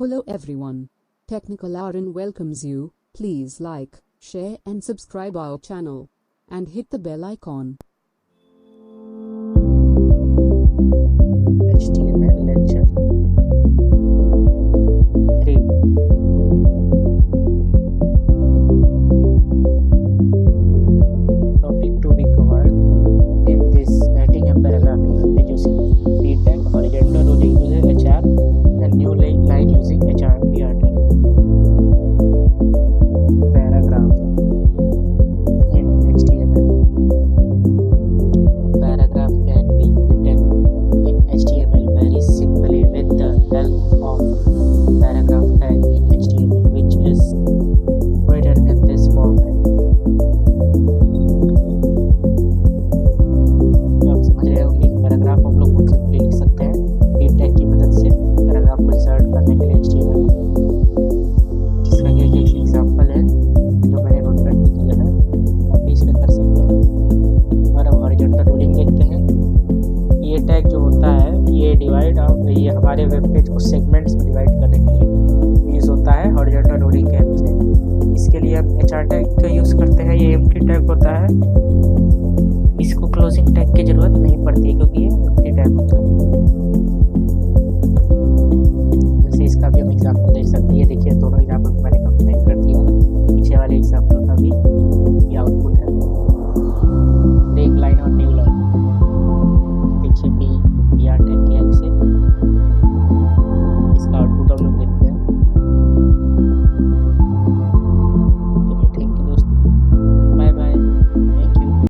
Hello everyone. Technical Aaron welcomes you. Please like, share and subscribe our channel and hit the bell icon. HTML lecture 3. Topic to be covered in this writing a paragraph with using feedback, horizontal ruling using HR and new line using HR PR tag. Paragraph in HTML. A paragraph can be written in HTML very simply with the help of paragraph tag in HTML, which is written in this format. आप समझ रहे होंगे कि paragraph हम लोग बहुत simply लिख सकते हैं फीड टैग की मदद से पैराग्राफ को इंसर्ट करने के लिए HTML में, जिसका ये एक एग्जांपल है जो मैंने नोटपैड पे किया है, आप भी इसमें कर सकते हैं। और अब हॉरिजॉन्टल रूलिंग देखते हैं। ये टैग जो होता है ये डिवाइड आउट, ये हमारे वेब पेज को सेगमेंट्स में डिवाइड करने के लिए यूज़ होता है हॉरिजॉन्टल रूलिंग के हेल्प से। इसके लिए हम HR टैग का यूज़ करते हैं। ये एम्प्टी टैग होता है, इसको क्लोजिंग टैग की ज़रूरत नहीं पड़ती क्योंकि ये एम्प्टी टैग होता है। जैसे इसका भी हम एग्जाम्पल देख सकते हैं। ये देखिए दोनों एग्जाम्पल को मैंने कंपेयर कर दिया। पीछे वाले एग्जाम्पल का भी ये आउटपुट है। ब्रेक लाइन और न्यू लाइन देखिए PR टैग की हेल्प